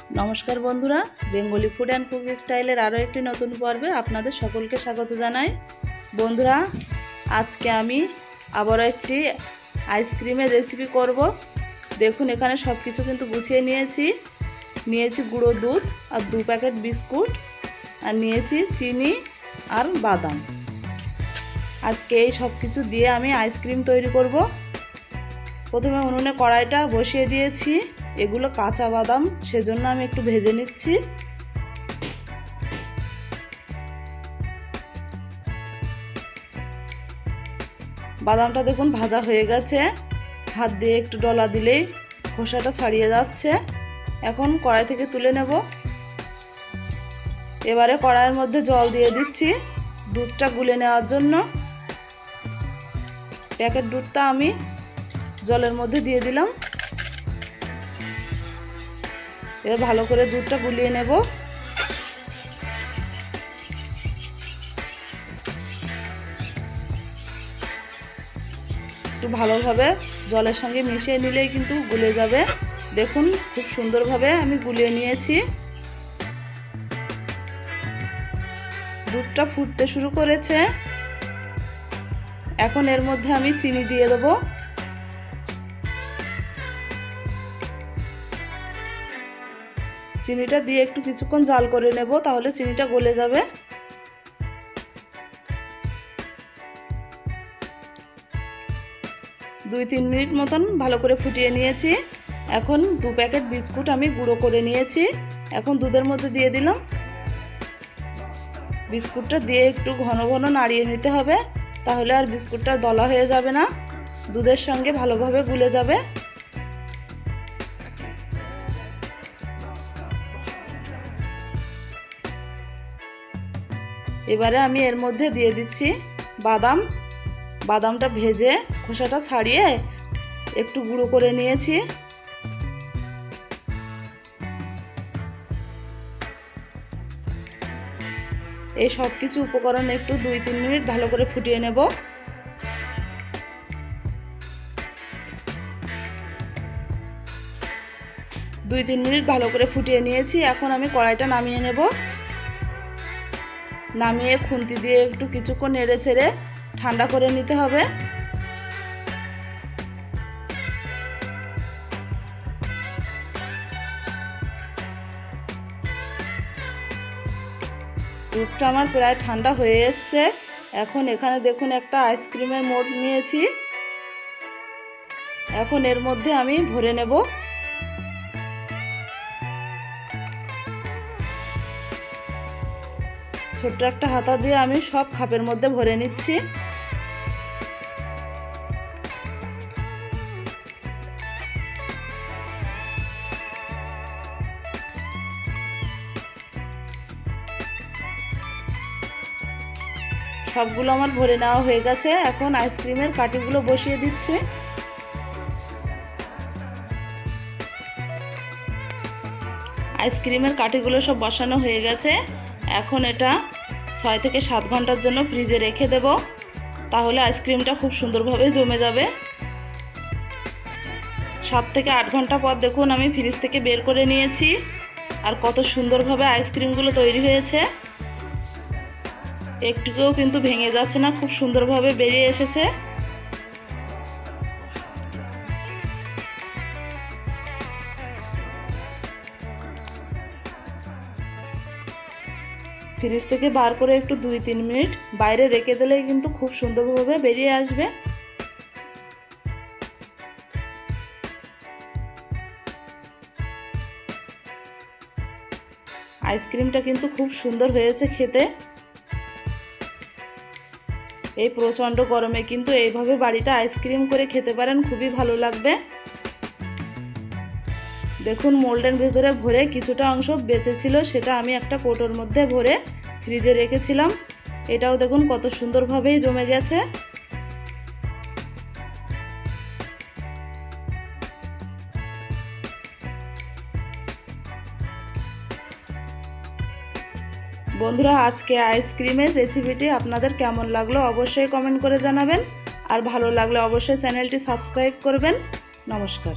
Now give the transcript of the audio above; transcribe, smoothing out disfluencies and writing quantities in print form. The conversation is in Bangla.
नमस्कार बंधुरा बेंगली फूड एंड कुकिंग स्टाइलेर आरो एकटी नतून पर्वे आपनादेर सकलके स्वागत जानाई। बंधुरा आज के आमी आबारो एकटी आइसक्रीमेर रेसिपि करब। देखुन एखाने सबकिछु किन्तु गुछिए नियेछि गुड़ो दूध और 2 पैकेट बिस्कुट और नियेछि चीनी और बादाम। आज के एई सबकिछु दिए आमी आइसक्रीम तैरी करब। प्रथमे उनुने कड़ाईटा बसिए दिएछि। एगुलो काँचा बादाम सेजन्य आमी एकटु भेजे निচ্ছি। बादामटा देखुन भाजा हये गेছে। हाथ दिए एकटु डला दिलेই খোসাটা ছাড়িয়ে যাচ্ছে। এখন কড়াই থেকে তুলে নেব। এবারে কড়াইয়ের মধ্যে জল দিয়ে দিচ্ছি দুধটা গুলে নেওয়ার জন্য। প্যাকেট দুধটা আমি জলের মধ্যে দিয়ে দিলাম। এবার ভালো করে দুধটা গুলিয়ে নেব। একটু ভালোভাবে জলের সঙ্গে মিশিয়ে নিলেই কিন্তু গুলে যাবে। দেখুন খুব সুন্দরভাবে আমি গুলিয়ে নিয়েছি। দুধটা ফুটতে শুরু করেছে। এখন এর মধ্যে আমি চিনি দিয়ে দেব। চিনিটা দিয়ে একটু কিছুক্ষণ জাল করে নেব, তাহলে চিনিটা গলে যাবে। দুই 3 মিনিট মতন ভালো করে ফুটিয়ে নিয়েছি। এখন 2 প্যাকেট বিস্কুট আমি গুঁড়ো করে নিয়েছি। এখন দুধের মধ্যে দিয়ে দিলাম। বিস্কুটটা দিয়ে একটু ঘন ঘন নাড়িয়ে নিতে হবে, তাহলে আর বিস্কুটটা দলা হয়ে যাবে না, দুধের সঙ্গে ভালোভাবে গুলে যাবে। এবারে আমি এর মধ্যে দিয়ে দিচ্ছি বাদাম। বাদামটা ভেজে খোসাটা ছাড়িয়ে একটু গুঁড়ো করে নিয়েছি। এই সব কিছু উপকরণ একটু 2-3 মিনিট ভালো করে ফুটিয়ে নেব। দুই 3 মিনিট ভালো করে ফুটিয়ে নিয়েছি। এখন আমি কড়াইটা নামিয়ে নেব। নামিয়ে খুন্তি দিয়ে একটু কিছুক্ষণ নেড়ে ছেড়ে ঠান্ডা করে নিতে হবে। দুধটা আমার প্রায় ঠান্ডা হয়ে এসছে। এখন এখানে দেখুন একটা আইসক্রিমের মোল্ড নিয়েছি। এখন এর মধ্যে আমি ভরে নেব। ছোট্ট একটা হাতা দিয়ে আমি সব কাপের মধ্যে ভরে নিচ্ছি। সবগুলো আমার ভরে নেওয়া হয়ে গেছে। এখন আইসক্রিমের কাঠিগুলো বসিয়ে দিচ্ছি। আইসক্রিমের কাঠিগুলো সব বসানো হয়ে গেছে। এখন এটা 6 থেকে 7 ঘন্টার জন্য ফ্রিজে রেখে দেব, তাহলে আইসক্রিমটা খুব সুন্দরভাবে জমে যাবে। 7 থেকে 8 ঘন্টা পর দেখুন আমি ফ্রিজ থেকে বের করে নিয়েছি। আর কত সুন্দরভাবে আইসক্রিমগুলো তৈরি হয়েছে। একটুকুও কিন্তু ভেঙে যাচ্ছে না, খুব সুন্দরভাবে বেরিয়ে এসেছে। ফ্রিজ থেকে বার করে একটু 2-3 মিনিট বাইরে রেখে দিলেই কিন্তু খুব সুন্দরভাবে বেরিয়ে আসবে। আইসক্রিমটা কিন্তু খুব সুন্দর হয়েছে খেতে। এই প্রচণ্ড গরমে কিন্তু এইভাবে বাড়িতে আইসক্রিম করে খেতে পারেন, খুবই ভালো লাগবে। দেখুন মোল্ডের ভেতরে ভরে কিছুটা অংশ বেঁচে ছিল, সেটা আমি একটা কৌটোর মধ্যে ভরে ফ্রিজে রেখেছিলাম। এটাও দেখুন কত সুন্দরভাবেই জমে গেছে। বন্ধুরা আজকে আইসক্রিমের রেসিপিটি আপনাদের কেমন লাগলো অবশ্যই কমেন্ট করে জানাবেন। আর ভালো লাগলে অবশ্যই চ্যানেলটি সাবস্ক্রাইব করবেন। নমস্কার।